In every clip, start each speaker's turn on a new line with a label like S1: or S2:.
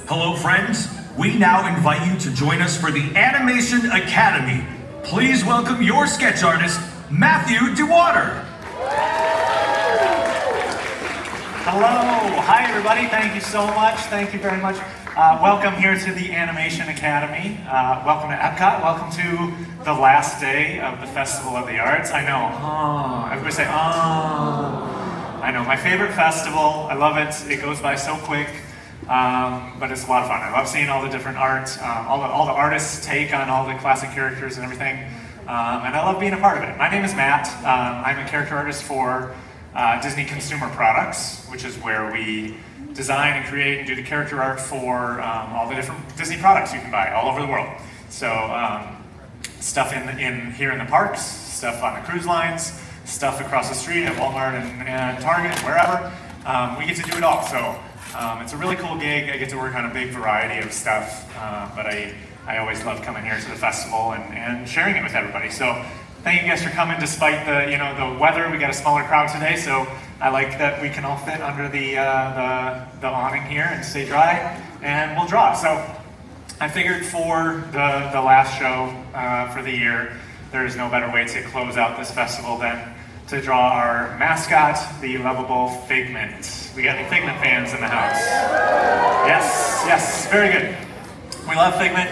S1: Hello, friends. We now invite you to join us for the Animation Academy. Please welcome your sketch artist, Mattew DeWater.
S2: Hello. Hi, everybody. Thank you so much. Thank you very much. Welcome here to the Animation Academy. Welcome to Epcot. Welcome to the last day of the Festival of the Arts. I know. Everybody say, I know. My favorite festival. I love it. It goes by so quick. But it's a lot of fun. I love seeing all the different art, all the artists' take on all the classic characters and everything. And I love being a part of it. My name is Matt. I'm a character artist for Disney Consumer Products, which is where we design and create and do the character art for all the different Disney products you can buy all over the world. So stuff in here in the parks, stuff on the cruise lines, stuff across the street at Walmart and Target and wherever. We get to do it all. So it's a really cool gig. I get to work on a big variety of stuff, but I always love coming here to the festival and sharing it with everybody. So thank you guys for coming despite the weather. We got a smaller crowd today, so I like that we can all fit under the awning here and stay dry, and we'll draw. So I figured for the last show for the year, there is no better way to close out this festival than to draw our mascot, the lovable Figment. We got any Figment fans in the house? Yes, very good. We love Figment.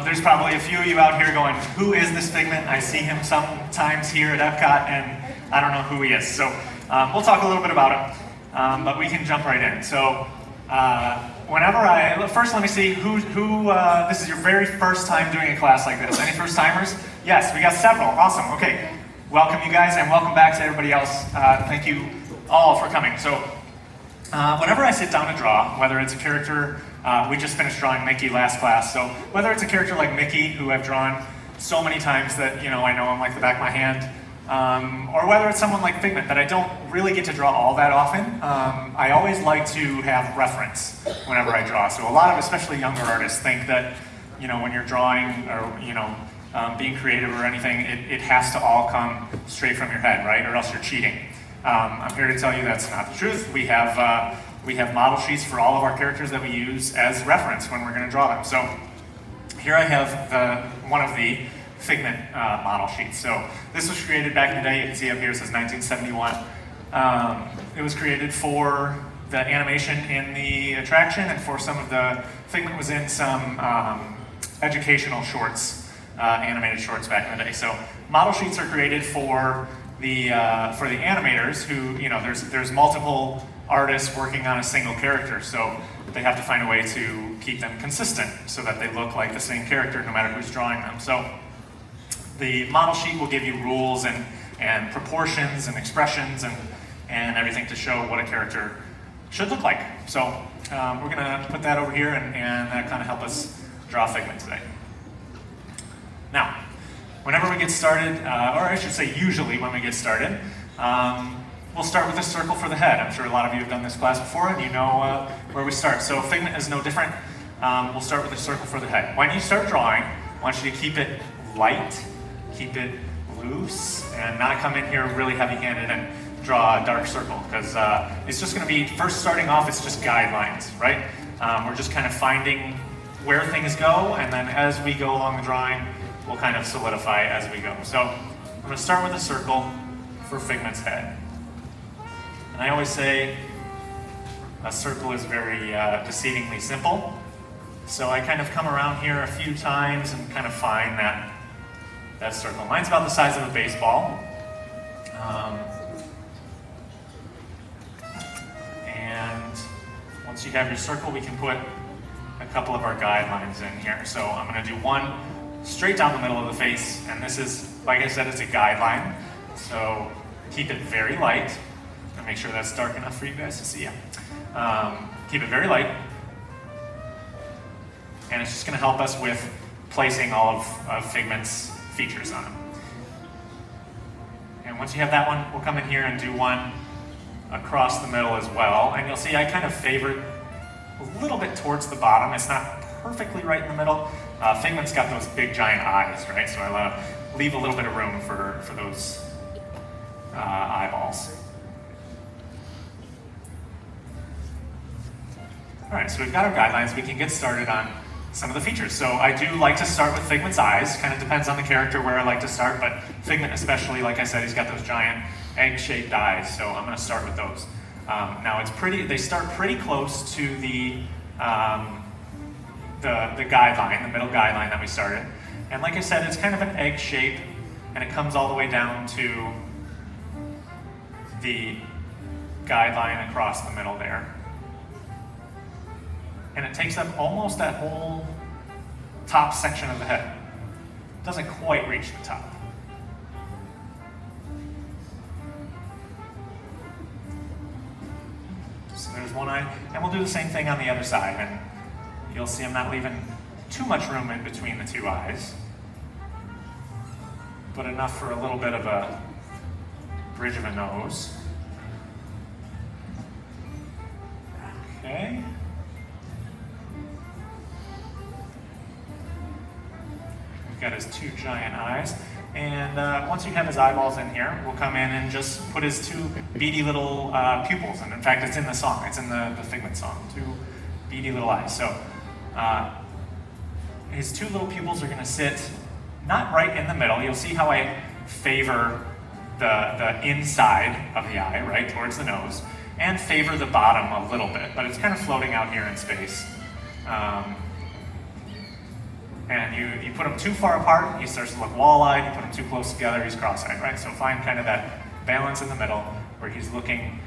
S2: There's probably a few of you out here going, who is this Figment? I see him sometimes here at Epcot and I don't know who he is. So we'll talk a little bit about him, but we can jump right in. So first let me see who this is your very first time doing a class like this. Any first timers? Yes, we got several. Awesome. Okay. Welcome you guys and welcome back to everybody else. Thank you all for coming. So whenever I sit down to draw, whether it's a character, we just finished drawing Mickey last class, so whether it's a character like Mickey, who I've drawn so many times that I know him like the back of my hand, or whether it's someone like Figment that I don't really get to draw all that often, I always like to have reference whenever I draw. So a lot of especially younger artists think that when you're drawing or being creative or anything, it has to all come straight from your head, right? Or else you're cheating. I'm here to tell you that's not the truth. We have model sheets for all of our characters that we use as reference when we're going to draw them. So here I have one of the Figment model sheets. So this was created back in the day. You can see up here it says 1971. It was created for the animation in the attraction and for some of the Figment was in some educational shorts. Animated shorts back in the day. So model sheets are created for the animators who, there's multiple artists working on a single character, so they have to find a way to keep them consistent so that they look like the same character no matter who's drawing them. So the model sheet will give you rules and proportions and expressions and everything to show what a character should look like. So we're gonna put that over here and that kind of help us draw Figment today. Now, whenever we get started, or I should say usually when we get started, we'll start with a circle for the head. I'm sure a lot of you have done this class before and you know where we start. So Figment is no different. We'll start with a circle for the head. When you start drawing, I want you to keep it light, keep it loose, and not come in here really heavy-handed and draw a dark circle, because it's just going to be, first starting off, it's just guidelines, right? We're just kind of finding where things go, and then as we go along the drawing, we'll kind of solidify as we go. So I'm going to start with a circle for Figment's head. And I always say a circle is very deceivingly simple. So I kind of come around here a few times and kind of find that circle. Mine's about the size of a baseball. And once you have your circle, we can put a couple of our guidelines in here. So I'm going to do one straight down the middle of the face, and this is, like I said, it's a guideline, so keep it very light, and make sure that's dark enough for you guys to see it. Keep it very light, and it's just going to help us with placing all of Figment's features on him. And once you have that one, we'll come in here and do one across the middle as well, and you'll see I kind of favor it a little bit towards the bottom. It's not perfectly right in the middle. Figment's got those big giant eyes, right? So I want to leave a little bit of room for those eyeballs. All right, so we've got our guidelines. We can get started on some of the features. So I do like to start with Figment's eyes. Kind of depends on the character where I like to start, but Figment especially, like I said, he's got those giant egg-shaped eyes, so I'm going to start with those. Now they start pretty close to the guideline, the middle guideline that we started. And like I said, it's kind of an egg shape, and it comes all the way down to the guideline across the middle there. And it takes up almost that whole top section of the head. It doesn't quite reach the top. So there's one eye, and we'll do the same thing on the other side, and you'll see I'm not leaving too much room in between the two eyes, but enough for a little bit of a bridge of a nose. Okay. We've got his two giant eyes. And once you have his eyeballs in here, we'll come in and just put his two beady little pupils. And in fact, it's in the song. It's in the Figment song. Two beady little eyes. So his two little pupils are going to sit not right in the middle. You'll see how I favor the inside of the eye, right, towards the nose, and favor the bottom a little bit. But it's kind of floating out here in space. And you put them too far apart, he starts to look wall-eyed. You put them too close together, he's cross-eyed, right? So find kind of that balance in the middle where he's looking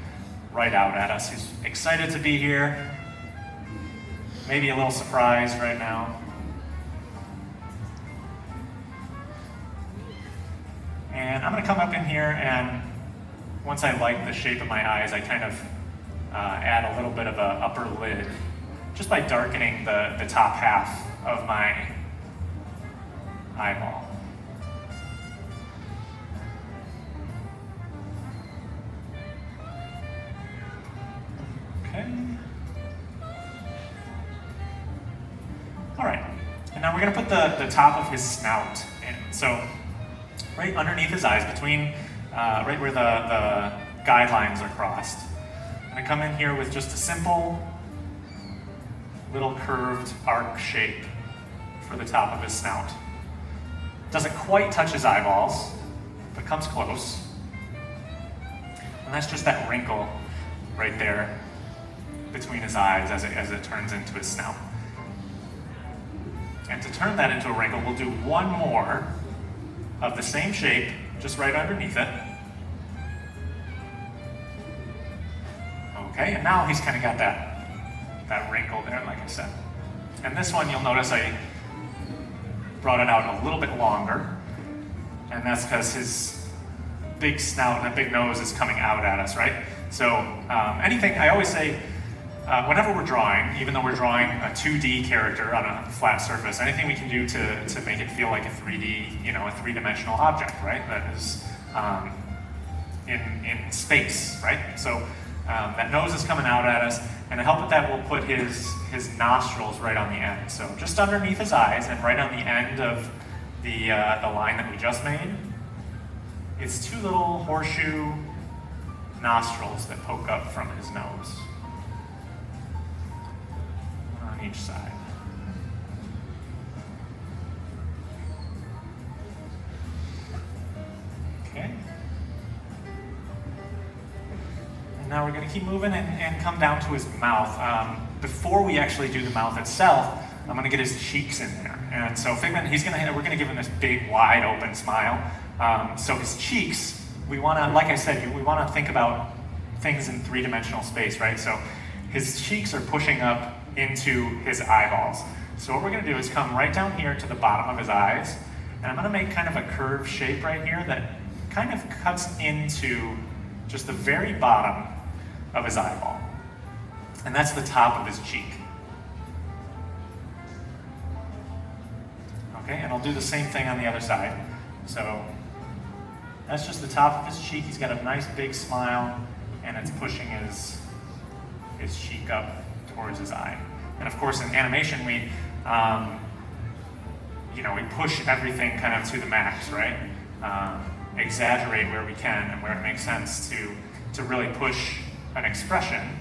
S2: right out at us. He's excited to be here, maybe a little surprised right now. And I'm gonna come up in here, and once I like the shape of my eyes, I kind of add a little bit of an upper lid just by darkening the top half of my eyeball. Okay. All right, and now we're gonna put the top of his snout in. So right underneath his eyes, between, right where the guidelines are crossed, I'm gonna come in here with just a simple little curved arc shape for the top of his snout. Doesn't quite touch his eyeballs, but comes close. And that's just that wrinkle right there between his eyes as it turns into his snout. And to turn that into a wrinkle, we'll do one more of the same shape, just right underneath it. Okay, and now he's kind of got that wrinkle there, like I said. And this one, you'll notice I brought it out a little bit longer, and that's because his big snout and that big nose is coming out at us, right? So anything, I always say, whenever we're drawing, even though we're drawing a 2D character on a flat surface, anything we can do to make it feel like a 3D, a three-dimensional object, right? That is in space, right? So that nose is coming out at us, and to help with that, we'll put his nostrils right on the end. So just underneath his eyes and right on the end of the line that we just made, it's two little horseshoe nostrils that poke up from his nose on each side. Okay. Now we're going to keep moving and come down to his mouth. Before we actually do the mouth itself, I'm going to get his cheeks in there. And so Figment, we're going to give him this big, wide open smile. So his cheeks, we want to, like I said, we want to think about things in three-dimensional space, right? So his cheeks are pushing up into his eyeballs. So what we're going to do is come right down here to the bottom of his eyes, and I'm going to make kind of a curved shape right here that kind of cuts into just the very bottom of his eyeball. And that's the top of his cheek. Okay, and I'll do the same thing on the other side. So that's just the top of his cheek. He's got a nice big smile, and it's pushing his cheek up towards his eye. And of course, in animation, we push everything kind of to the max, right? Exaggerate where we can and where it makes sense to really push an expression.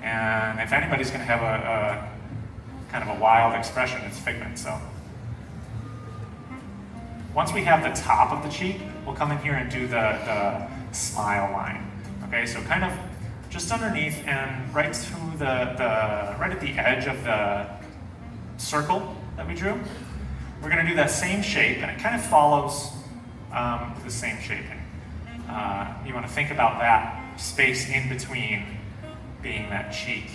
S2: And if anybody's going to have a kind of a wild expression, it's Figment. So once we have the top of the cheek, we'll come in here and do the smile line. Okay, so kind of just underneath and right to right at the edge of the circle that we drew. We're going to do that same shape, and it kind of follows the same shaping. You want to think about that space in between being that cheek.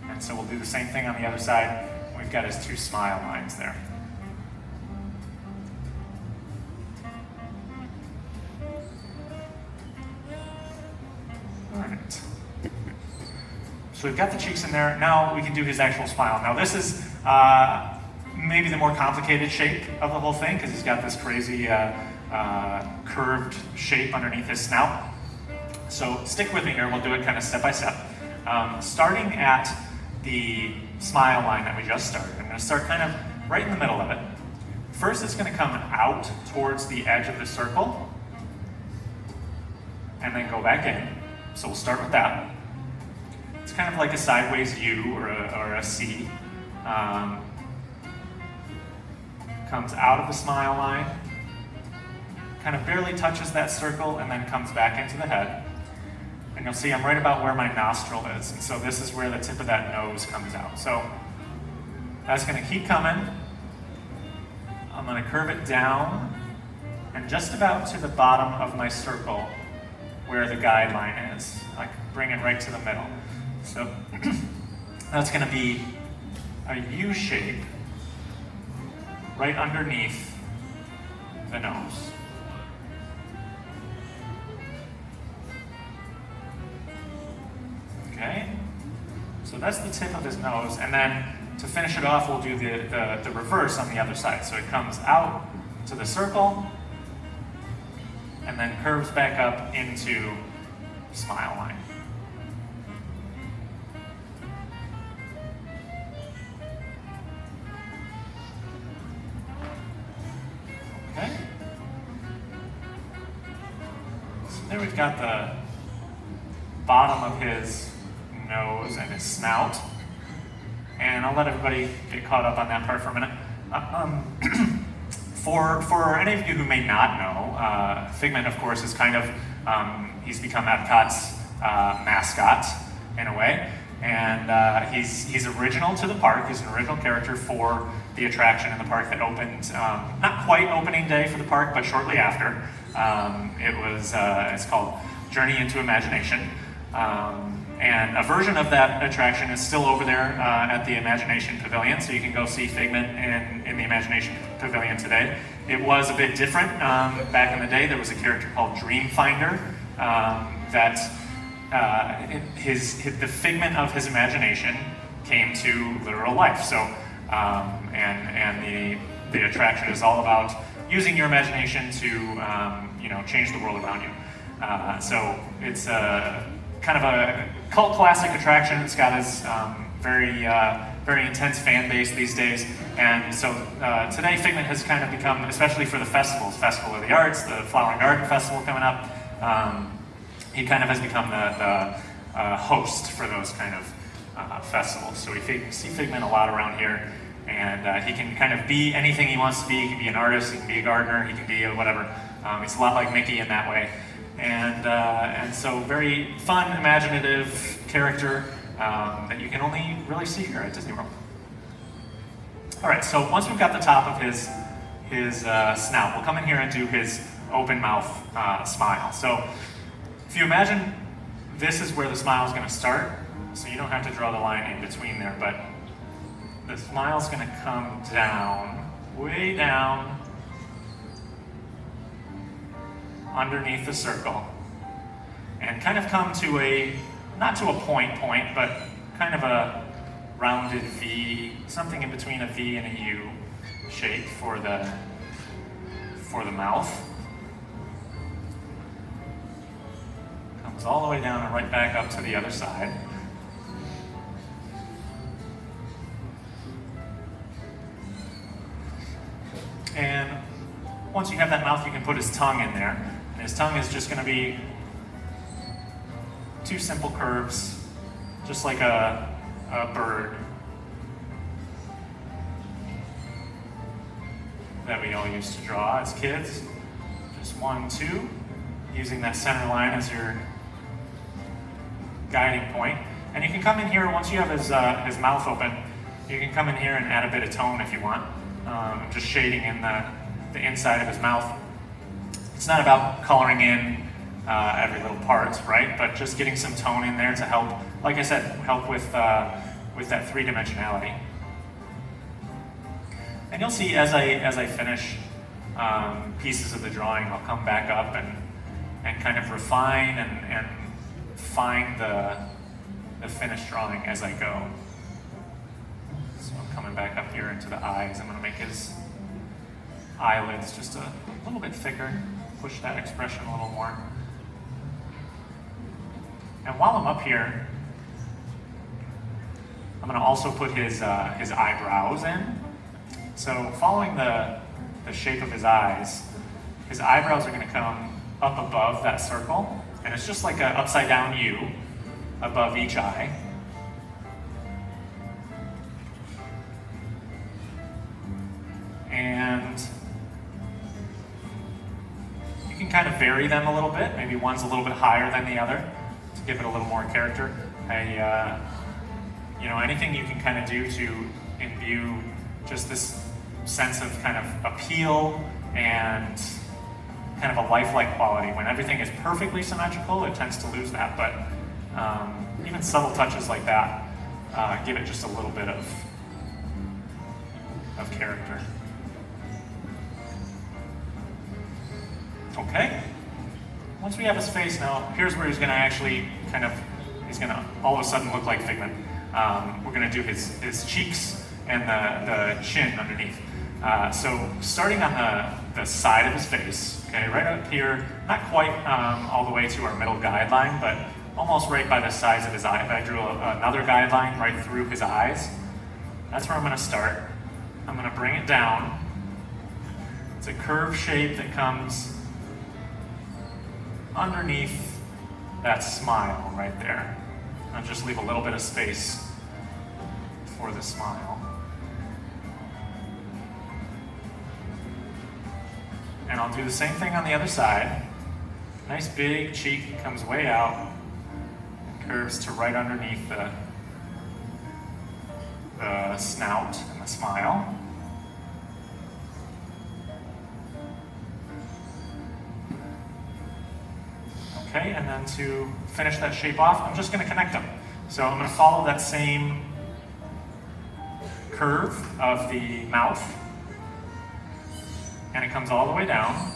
S2: And so we'll do the same thing on the other side. We've got his two smile lines there. All right. So we've got the cheeks in there. Now we can do his actual smile. Now this is maybe the more complicated shape of the whole thing because he's got this crazy curved shape underneath his snout. So stick with me here. We'll do it kind of step by step. Starting at the smile line that we just started. I'm going to start kind of right in the middle of it. First, it's going to come out towards the edge of the circle and then go back in. So we'll start with that. It's kind of like a sideways U or a C. Comes out of the smile line, kind of barely touches that circle, and then comes back into the head. And you'll see I'm right about where my nostril is. And so this is where the tip of that nose comes out. So that's going to keep coming. I'm going to curve it down and just about to the bottom of my circle where the guideline is. I can bring it right to the middle. So that's going to be a U shape right underneath the nose. Okay, so that's the tip of his nose, and then to finish it off, we'll do the reverse on the other side. So it comes out to the circle, and then curves back up into smile line. Okay. So there we've got the bottom of his nose and his snout. And I'll let everybody get caught up on that part for a minute. For any of you who may not know, Figment, of course, is kind of, he's become Epcot's mascot in a way. And he's original to the park. He's an original character for the attraction in the park that opened, not quite opening day for the park, but shortly after. It's called Journey into Imagination. And a version of that attraction is still over there at the Imagination Pavilion, so you can go see Figment in the Imagination Pavilion today. It was a bit different back in the day. There was a character called Dreamfinder the figment of his imagination came to literal life. So, and the attraction is all about using your imagination to change the world around you. So it's kind of a cult classic attraction. It's got its very intense fan base these days. And so today Figment has kind of become, especially for the festivals, Festival of the Arts, the Flower and Garden Festival coming up, he kind of has become the host for those kind of festivals. So we see Figment a lot around here, and he can kind of be anything he wants to be. He can be an artist, he can be a gardener, he can be whatever. He's a lot like Mickey in that way. And so very fun, imaginative character that you can only really see here at Disney World. All right, so once we've got the top of his snout, we'll come in here and do his open mouth smile. So if you imagine this is where the smile is going to start, so you don't have to draw the line in between there, but the smile is going to come down, way down, underneath the circle, and kind of come to not to a point, but kind of a rounded V, something in between a V and a U shape for the mouth. Comes all the way down and right back up to the other side. And once you have that mouth, you can put his tongue in there. And his tongue is just going to be two simple curves, just like a bird that we all used to draw as kids. Just 1, 2, using that center line as your guiding point. And you can come in here, once you have his mouth open, you can come in here and add a bit of tone if you want. Just shading in the inside of his mouth. It's not about coloring in every little part, right? But just getting some tone in there to help, like I said, help with that three-dimensionality. And you'll see as I finish pieces of the drawing, I'll come back up and kind of refine and find the finished drawing as I go. So I'm coming back up here into the eyes. I'm going to make his eyelids just a little bit thicker, push that expression a little more. And while I'm up here, I'm going to also put his eyebrows in. So following the shape of his eyes, his eyebrows are going to come up above that circle, and it's just like an upside down U above each eye. And you can kind of vary them a little bit. Maybe one's a little bit higher than the other to give it a little more character. Anything you can kind of do to imbue just this sense of kind of appeal and kind of a lifelike quality. When everything is perfectly symmetrical, it tends to lose that, but even subtle touches like that give it just a little bit of character. Okay, once we have his face now, here's where he's going to actually he's going to all of a sudden look like Figment. We're going to do his cheeks and the chin underneath. So starting on the side of his face, okay, right up here, not quite all the way to our middle guideline, but almost right by the sides of his eye. I drew another guideline right through his eyes. That's where I'm going to start. I'm going to bring it down. It's a curved shape that comes underneath that smile right there. I'll just leave a little bit of space for the smile. And I'll do the same thing on the other side. Nice big cheek, comes way out, and curves to right underneath the snout and the smile. Okay, and then to finish that shape off, I'm just going to connect them. So I'm going to follow that same curve of the mouth, and it comes all the way down,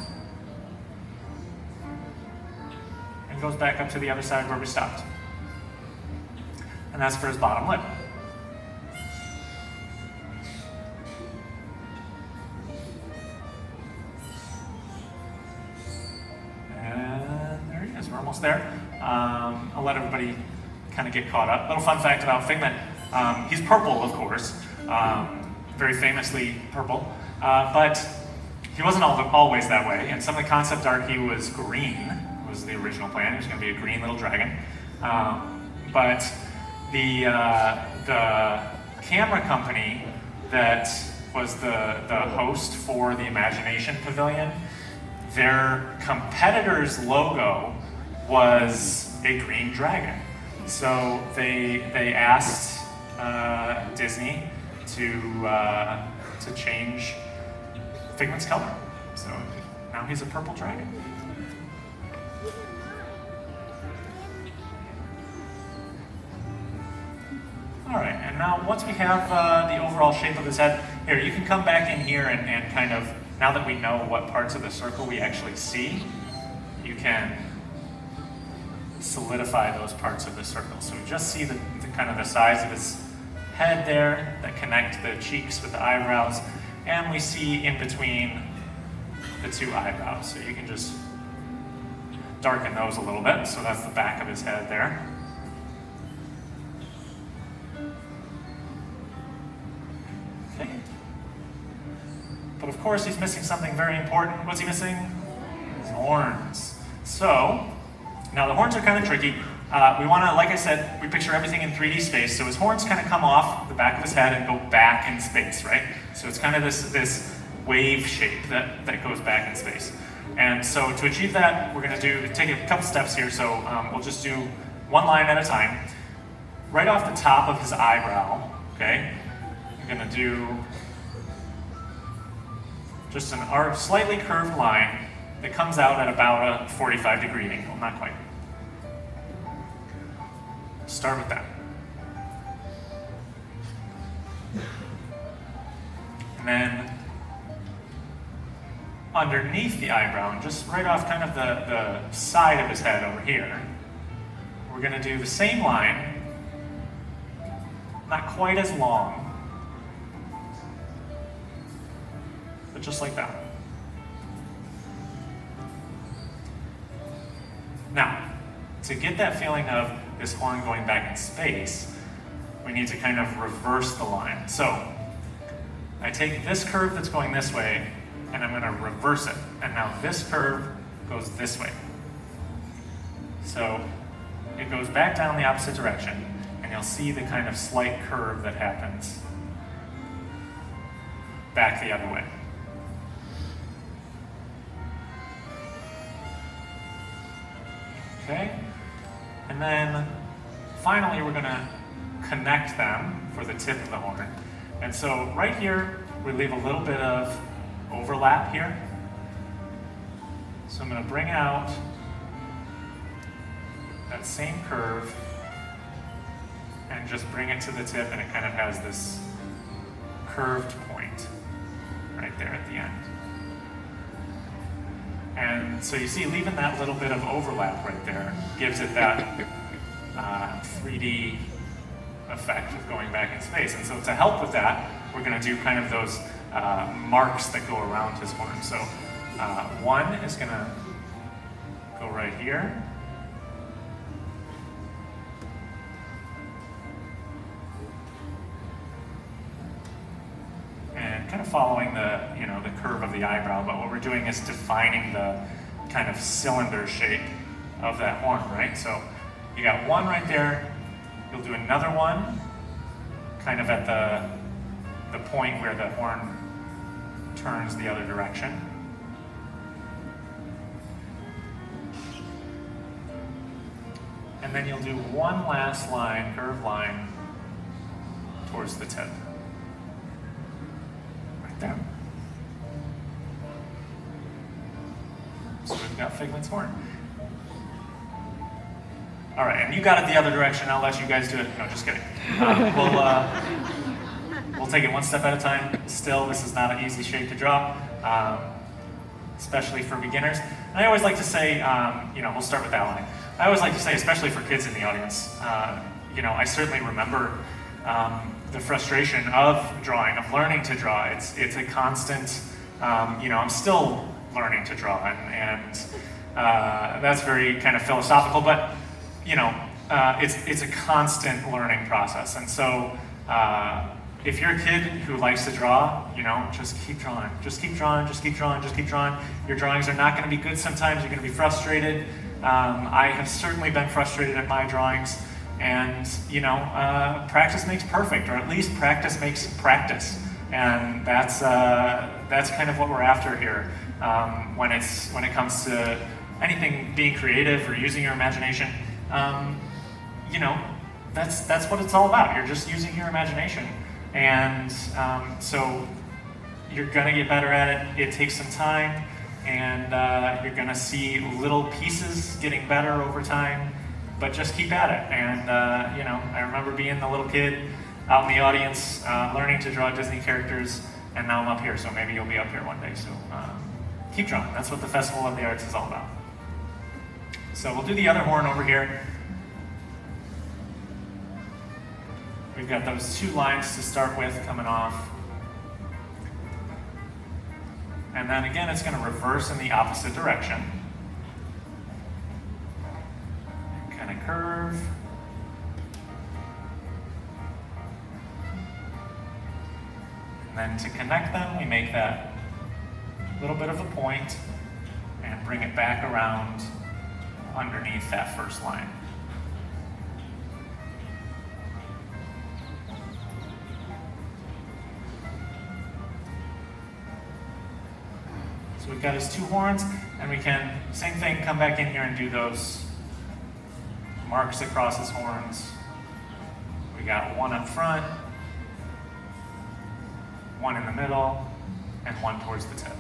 S2: and goes back up to the other side where we stopped. And that's for his bottom lip. We're almost there. I'll let everybody kind of get caught up. Little fun fact about Figment. He's purple, of course. Very famously purple. But he wasn't always that way. In some of the concept art, he was green, was the original plan. He was going to be a green little dragon. But the camera company that was the host for the Imagination Pavilion, their competitor's logo was a green dragon. So they asked Disney to change Figment's color. So now he's a purple dragon. All right, and now once we have the overall shape of his head, here, you can come back in here and kind of, now that we know what parts of the circle we actually see, you can solidify those parts of the circle. So we just see the kind of the size of his head there that connect the cheeks with the eyebrows, and we see in between the two eyebrows. So you can just darken those a little bit. So that's the back of his head there. Okay. But of course he's missing something very important. What's he missing? His horns. So, now the horns are kind of tricky. we want to, like I said, we picture everything in 3D space, so his horns kind of come off the back of his head and go back in space, right? So it's kind of this wave shape that goes back in space. And so to achieve that, we're going to take a couple steps here. So we'll just do one line at a time. Right off the top of his eyebrow, okay, I'm going to do just an slightly curved line that comes out at about a 45-degree angle, not quite. Start with that. And then underneath the eyebrow, and just right off kind of the side of his head over here, we're going to do the same line, not quite as long, but just like that. Now, to get that feeling of this horn going back in space, we need to kind of reverse the line. So, I take this curve that's going this way, and I'm going to reverse it. And now this curve goes this way. So it goes back down the opposite direction, and you'll see the kind of slight curve that happens back the other way. Okay? And then finally we're going to connect them for the tip of the horn. And so right here, we leave a little bit of overlap here. So I'm going to bring out that same curve and just bring it to the tip, and it kind of has this curved point right there at the end. And so you see, leaving that little bit of overlap right there gives it that 3D effect of going back in space. And so to help with that, we're going to do kind of those marks that go around his horn. So one is going to go right here. And kind of following the curve of the eyebrow, but what we're doing is defining the kind of cylinder shape of that horn, right? So you got one right there. You'll do another one kind of at the point where the horn turns the other direction. And then you'll do one last line, curved line, towards the tip. Right there. So we've got Figment's horn. All right, and you got it the other direction. I'll let you guys do it. No, just kidding. We'll take it one step at a time. Still, this is not an easy shape to draw, especially for beginners. And I always like to say, we'll start with that line. I always like to say, especially for kids in the audience, I certainly remember the frustration of drawing, of learning to draw. It's a constant, I'm still learning to draw, and that's very kind of philosophical, but it's a constant learning process. And so if you're a kid who likes to draw, just keep drawing. Just keep drawing, just keep drawing, just keep drawing. Your drawings are not going to be good sometimes. You're going to be frustrated. I have certainly been frustrated at my drawings. And, practice makes perfect, or at least practice makes practice. And that's kind of what we're after here when it comes to anything being creative or using your imagination. That's what it's all about. You're just using your imagination. And so you're going to get better at it. It takes some time, and you're going to see little pieces getting better over time, but just keep at it. And, I remember being the little kid out in the audience learning to draw Disney characters, and now I'm up here, so maybe you'll be up here one day. So keep drawing. That's what the Festival of the Arts is all about. So we'll do the other horn over here. We've got those two lines to start with coming off. And then again, it's going to reverse in the opposite direction. Kind of curve. And then to connect them, we make that little bit of a point and bring it back around underneath that first line. So we've got his two horns, and we can, same thing, come back in here and do those marks across his horns. We got one up front, one in the middle, and one towards the tip.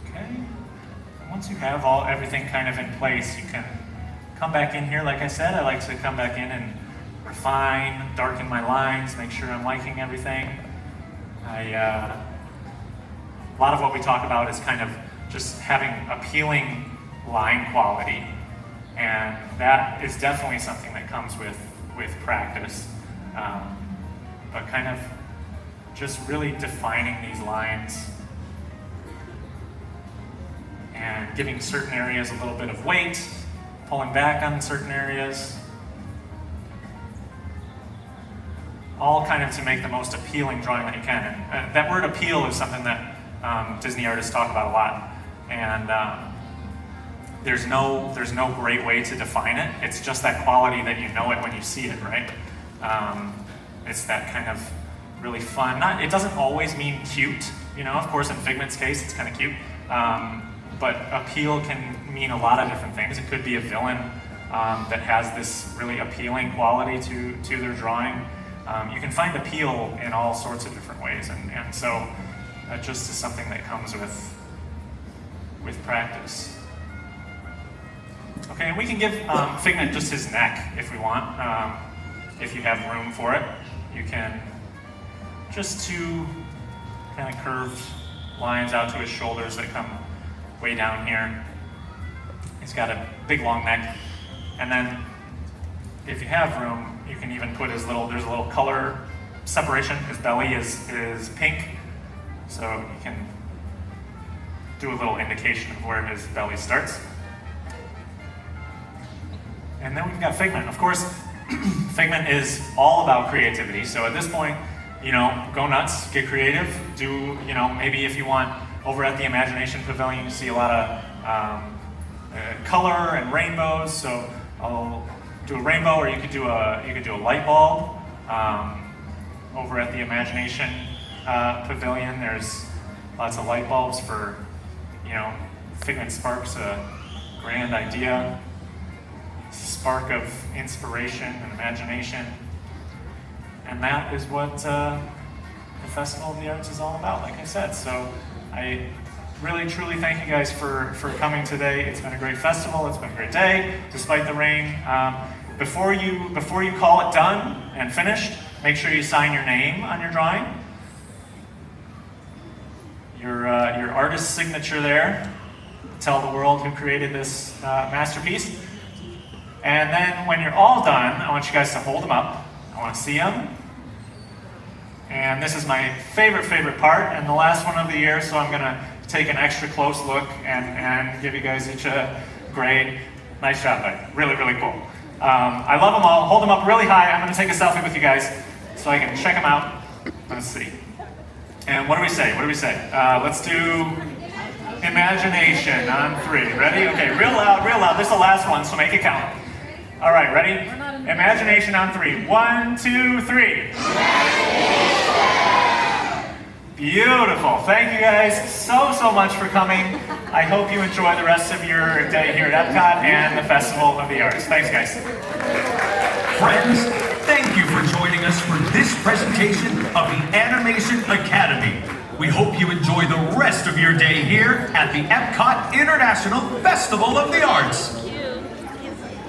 S2: Okay. Once you have everything kind of in place, you can come back in here. Like I said, I like to come back in and refine, darken my lines, make sure I'm liking everything. A lot of what we talk about is kind of just having appealing line quality, and that is definitely something that comes with practice. But kind of just really defining these lines and giving certain areas a little bit of weight, pulling back on certain areas, all kind of to make the most appealing drawing that you can. And that word appeal is something that Disney artists talk about a lot, and there's no great way to define it. It's just that quality that you know it when you see it, right? It's that kind of really fun. It doesn't always mean cute, you know. Of course, in Figment's case, it's kind of cute, but appeal can mean a lot of different things. It could be a villain that has this really appealing quality to their drawing. You can find appeal in all sorts of different ways, and so that just is something that comes with practice. Okay, and we can give Figment just his neck if we want, if you have room for it. You can just two kind of curved lines out to his shoulders that come way down here. He's got a big long neck, and then if you have room, you can even put there's a little color separation. His belly is pink, so you can do a little indication of where his belly starts. And then we've got Figment. Of course, Figment is all about creativity, so at this point, you know, go nuts, get creative, do, you know, maybe if you want, over at the Imagination Pavilion, you see a lot of color and rainbows, so I'll do a rainbow, or you could do a light bulb. Over at the Imagination Pavilion, there's lots of light bulbs for, you know, Figment sparks a grand idea, spark of inspiration and imagination, and that is what the Festival of the Arts is all about, like I said. So I really, truly thank you guys for coming today. It's been a great festival. It's been a great day, despite the rain. Before you call it done and finished, make sure you sign your name on your drawing. Your artist's signature there. Tell the world who created this masterpiece. And then when you're all done, I want you guys to hold them up. I want to see them. And this is my favorite part, and the last one of the year, so I'm going to take an extra close look and give you guys each a grade. Nice job, buddy. Really, really cool. I love them all. Hold them up really high. I'm going to take a selfie with you guys so I can check them out. Let's see. And what do we say? Let's do Imagination on 3. Ready? Okay, real loud. This is the last one, so make it count. All right, ready? Imagination on 3. 1, 2, 3. Beautiful. Thank you guys so much for coming. I hope you enjoy the rest of your day here at Epcot and the Festival of the Arts. Thanks, guys.
S1: Friends, thank you for joining us for this presentation of the Animation Academy. We hope you enjoy the rest of your day here at the Epcot International Festival of the Arts.